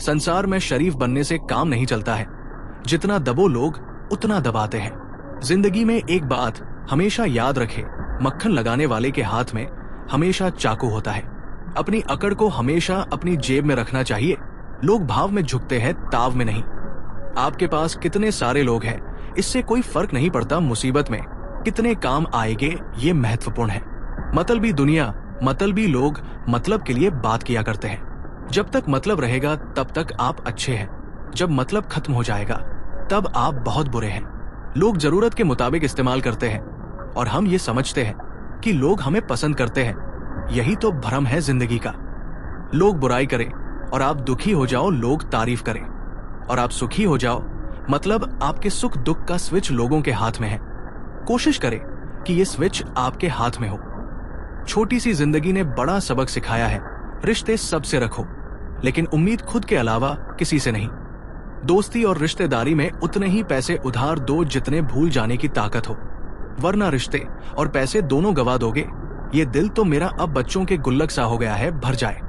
संसार में शरीफ बनने से काम नहीं चलता है, जितना दबो लोग उतना दबाते हैं। जिंदगी में एक बात हमेशा याद रखे, मक्खन लगाने वाले के हाथ में हमेशा चाकू होता है। अपनी अकड़ को हमेशा अपनी जेब में रखना चाहिए। लोग भाव में झुकते हैं, ताव में नहीं। आपके पास कितने सारे लोग हैं, इससे कोई फर्क नहीं पड़ता मुसीबत में कितने काम आएंगे, ये महत्वपूर्ण है। मतलबी दुनिया, मतलबी लोग मतलब के लिए बात किया करते हैं। जब तक मतलब रहेगा तब तक आप अच्छे हैं, जब मतलब खत्म हो जाएगा तब आप बहुत बुरे हैं। लोग जरूरत के मुताबिक इस्तेमाल करते हैं और हम ये समझते हैं कि लोग हमें पसंद करते हैं। यही तो भ्रम है जिंदगी का। लोग बुराई करें और आप दुखी हो जाओ, लोग तारीफ करें और आप सुखी हो जाओ, मतलब आपके सुख दुख का स्विच लोगों के हाथ में है। कोशिश करें कि ये स्विच आपके हाथ में हो। छोटी सी जिंदगी ने बड़ा सबक सिखाया है, रिश्ते सबसे रखो, लेकिन उम्मीद खुद के अलावा किसी से नहीं। दोस्ती और रिश्तेदारी में उतने ही पैसे उधार दो जितने भूल जाने की ताकत हो, वरना रिश्ते और पैसे दोनों गवा दोगे। ये दिल तो मेरा अब बच्चों के गुल्लक सा हो गया है, भर जाए।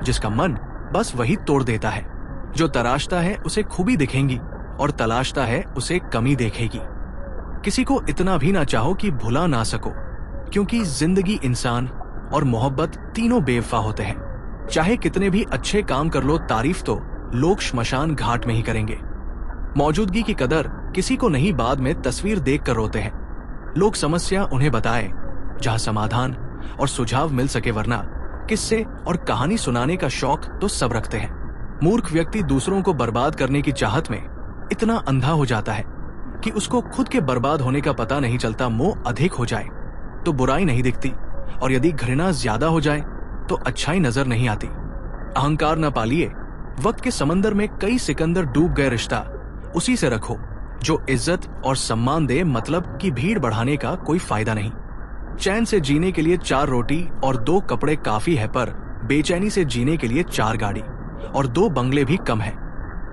जिसका मन बस वही तोड़ देता है। जो तराशता है उसे खूबी दिखेंगी और तलाशता है उसे कमी देखेगी। किसी को इतना भी ना चाहो कि भुला ना सको, क्योंकि जिंदगी, इंसान और मोहब्बत तीनों बेवफा होते हैं। चाहे कितने भी अच्छे काम कर लो, तारीफ तो लोग श्मशान घाट में ही करेंगे। मौजूदगी की कदर किसी को नहीं, बाद में तस्वीर देख कर रोते हैं। लोग समस्या उन्हें बताए जहां समाधान और सुझाव मिल सके, वरना किस्से और कहानी सुनाने का शौक तो सब रखते हैं। मूर्ख व्यक्ति दूसरों को बर्बाद करने की चाहत में इतना अंधा हो जाता है कि उसको खुद के बर्बाद होने का पता नहीं चलता। मोह अधिक हो जाए तो बुराई नहीं दिखती, और यदि घृणा ज्यादा हो जाए तो अच्छाई नजर नहीं आती। अहंकार न पालिए, वक्त के समंदर में कई सिकंदर डूब गए। रिश्ता उसी से रखो जो इज्जत और सम्मान दे, मतलब की भीड़ बढ़ाने का कोई फायदा नहीं। चैन से जीने के लिए 4 रोटी और 2 कपड़े काफी है, पर बेचैनी से जीने के लिए 4 गाड़ी और 2 बंगले भी कम है।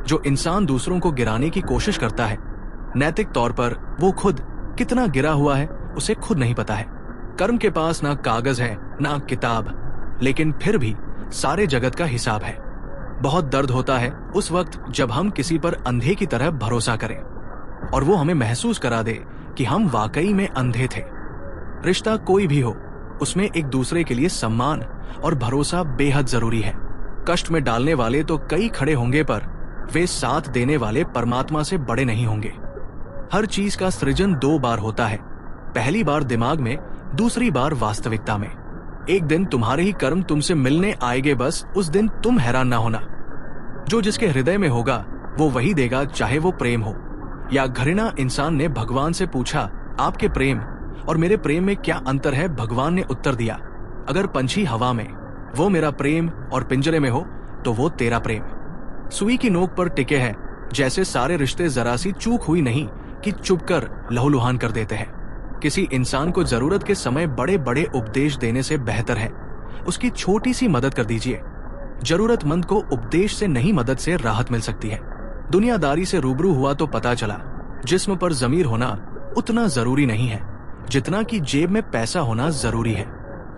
जो इंसान दूसरों को गिराने की कोशिश करता है, नैतिक तौर पर वो खुद कितना गिरा हुआ है उसे खुद नहीं पता है। कर्म के पास ना कागज है ना किताब, लेकिन फिर भी सारे जगत का हिसाब है। बहुत दर्द होता है उस वक्त जब हम किसी पर अंधे की तरह भरोसा करें और वो हमें महसूस करा दे कि हम वाकई में अंधे थे। रिश्ता कोई भी हो, उसमें एक दूसरे के लिए सम्मान और भरोसा बेहद जरूरी है। कष्ट में डालने वाले तो कई खड़े होंगे, पर वे साथ देने वाले परमात्मा से बड़े नहीं होंगे। हर चीज का सृजन 2 बार होता है, पहली बार दिमाग में, दूसरी बार वास्तविकता में। एक दिन तुम्हारे ही कर्म तुमसे मिलने आएंगे, बस उस दिन तुम हैरान ना होना। जो जिसके हृदय में होगा वो वही देगा, चाहे वो प्रेम हो या घृणा। इंसान ने भगवान से पूछा, आपके प्रेम और मेरे प्रेम में क्या अंतर है? भगवान ने उत्तर दिया, अगर पंछी हवा में, वो मेरा प्रेम, और पिंजरे में हो तो वो तेरा प्रेम। सुई की नोक पर टिके हैं, जैसे सारे रिश्ते जरा सी चूक हुई नहीं कि चुपकर लहूलुहान कर देते हैं। किसी इंसान को जरूरत के समय बड़े बड़े उपदेश देने से बेहतर है उसकी छोटी सी मदद कर दीजिए। जरूरतमंद को उपदेश से नहीं, मदद से राहत मिल सकती है। दुनियादारी से रूबरू हुआ तो पता चला जिस्म पर जमीर होना उतना जरूरी नहीं है जितना कि जेब में पैसा होना जरूरी है।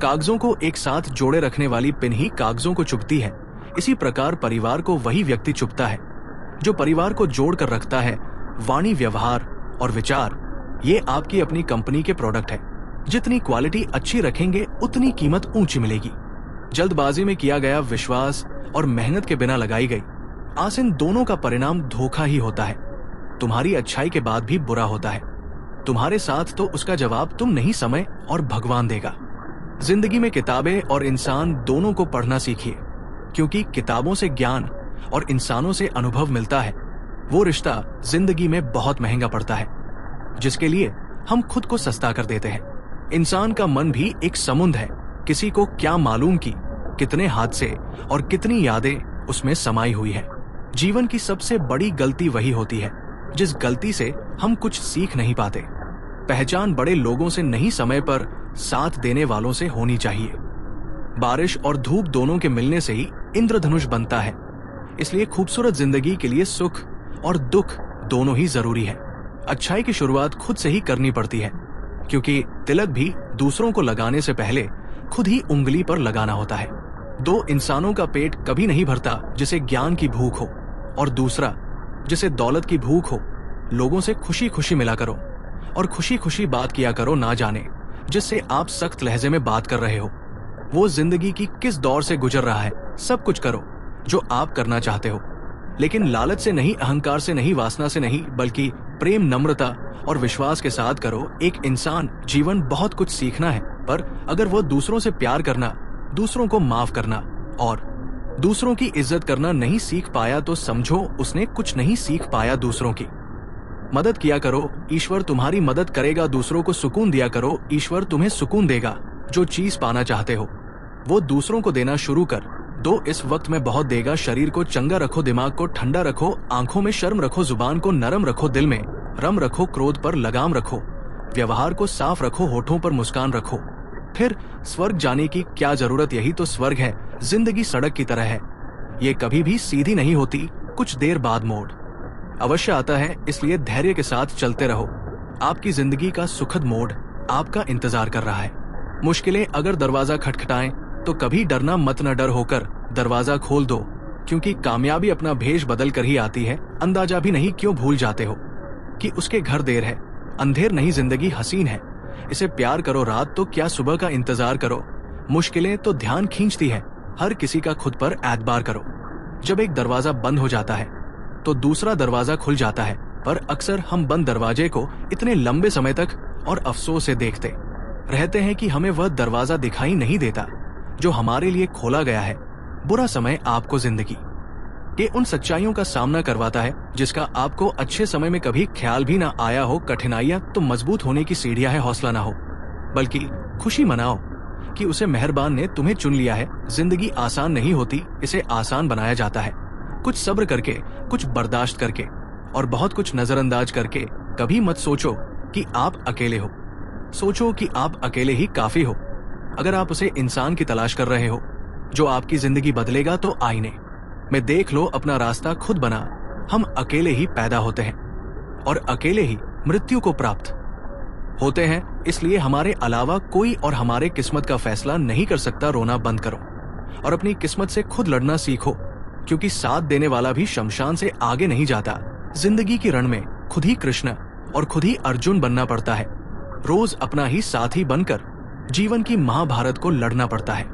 कागजों को एक साथ जोड़े रखने वाली पिन ही कागजों को चुभती है। इसी प्रकार परिवार को वही व्यक्ति चुभता है जो परिवार को जोड़ कर रखता है। वाणी, व्यवहार और विचार, ये आपकी अपनी कंपनी के प्रोडक्ट है। जितनी क्वालिटी अच्छी रखेंगे उतनी कीमत ऊंची मिलेगी। जल्दबाजी में किया गया विश्वास और मेहनत के बिना लगाई गई आस, इन दोनों का परिणाम धोखा ही होता है। तुम्हारी अच्छाई के बाद भी बुरा होता है। तुम्हारे साथ तो उसका जवाब तुम नहीं, समय और भगवान देगा। जिंदगी में किताबें और इंसान दोनों को पढ़ना सीखिए, क्योंकि किताबों से ज्ञान और इंसानों से अनुभव मिलता है। वो रिश्ता जिंदगी में बहुत महंगा पड़ता है जिसके लिए हम खुद को सस्ता कर देते हैं। इंसान का मन भी एक समुद्र है, किसी को क्या मालूम कि कितने हादसे और कितनी यादें उसमें समाई हुई है। जीवन की सबसे बड़ी गलती वही होती है जिस गलती से हम कुछ सीख नहीं पाते। पहचान बड़े लोगों से नहीं, समय पर साथ देने वालों से होनी चाहिए। बारिश और धूप दोनों के मिलने से ही इंद्रधनुष बनता है। इसलिए खूबसूरत जिंदगी के लिए सुख और दुख दोनों ही जरूरी है। अच्छाई की शुरुआत खुद से ही करनी पड़ती है, क्योंकि तिलक भी दूसरों को लगाने से पहले खुद ही उंगली पर लगाना होता है। दो इंसानों का पेट कभी नहीं भरता, जिसे ज्ञान की भूख हो और दूसरा जिसे दौलत की भूख हो। लोगों से खुशी खुशी मिला करो और खुशी खुशी बात किया करो, ना जाने जिससे आप सख्त लहजे में बात कर रहे हो वो जिंदगी की किस दौर से गुजर रहा है। सब कुछ करो जो आप करना चाहते हो, लेकिन लालच से नहीं, अहंकार से नहीं, वासना से नहीं, बल्कि प्रेम, नम्रता और विश्वास के साथ करो। एक इंसान जीवन बहुत कुछ सीखना है, पर अगर वो दूसरों से प्यार करना, दूसरों को माफ करना और दूसरों की इज्जत करना नहीं सीख पाया तो समझो उसने कुछ नहीं सीख पाया। दूसरों की मदद किया करो, ईश्वर तुम्हारी मदद करेगा। दूसरों को सुकून दिया करो, ईश्वर तुम्हें सुकून देगा। जो चीज पाना चाहते हो वो दूसरों को देना शुरू कर दो, इस वक्त में बहुत देगा। शरीर को चंगा रखो, दिमाग को ठंडा रखो, आंखों में शर्म रखो, जुबान को नरम रखो, दिल में रम रखो, क्रोध पर लगाम रखो, व्यवहार को साफ रखो, होठों पर मुस्कान रखो। फिर स्वर्ग जाने की क्या जरूरत, यही तो स्वर्ग है। जिंदगी सड़क की तरह है, ये कभी भी सीधी नहीं होती, कुछ देर बाद मोड़ अवश्य आता है, इसलिए धैर्य के साथ चलते रहो। आपकी जिंदगी का सुखद मोड़ आपका इंतजार कर रहा है। मुश्किलें अगर दरवाजा खटखटाएं तो कभी डरना मत, न डर होकर दरवाजा खोल दो, क्योंकि कामयाबी अपना भेष बदल कर ही आती है। अंदाजा भी नहीं क्यों भूल जाते हो कि उसके घर देर है। अंधेर नहीं, जिंदगी हसीन है, इसे प्यार करो। रात तो क्या सुबह का इंतजार करो। मुश्किलें तो ध्यान खींचती है, हर किसी का खुद पर एतबार करो। जब एक दरवाजा बंद हो जाता है तो दूसरा दरवाजा खुल जाता है, पर अक्सर हम बंद दरवाजे को इतने लंबे समय तक और अफसोस से देखते रहते हैं कि हमें वह दरवाजा दिखाई नहीं देता जो हमारे लिए खोला गया है। बुरा समय आपको जिंदगी के उन सच्चाइयों का सामना करवाता है जिसका आपको अच्छे समय में कभी ख्याल भी ना आया हो। कठिनाइयां तो मजबूत होने की सीढ़ियां है, हौसला ना हो, बल्कि खुशी मनाओ कि उसे मेहरबान ने तुम्हें चुन लिया है। जिंदगी आसान नहीं होती, इसे आसान बनाया जाता है। कुछ सब्र करके, कुछ बर्दाश्त करके और बहुत कुछ नजरअंदाज करके। कभी मत सोचो कि आप अकेले हो, सोचो कि आप अकेले ही काफी हो। अगर आप उसे इंसान की तलाश कर रहे हो जो आपकी जिंदगी बदलेगा, तो आईने में देख लो अपना रास्ता खुद बना। हम अकेले ही पैदा होते हैं और अकेले ही मृत्यु को प्राप्त होते हैं, इसलिए हमारे अलावा कोई और हमारे किस्मत का फैसला नहीं कर सकता। रोना बंद करो और अपनी किस्मत से खुद लड़ना सीखो, क्योंकि साथ देने वाला भी शमशान से आगे नहीं जाता। जिंदगी की रण में खुद ही कृष्ण और खुद ही अर्जुन बनना पड़ता है। रोज अपना ही साथी बनकर जीवन की महाभारत को लड़ना पड़ता है।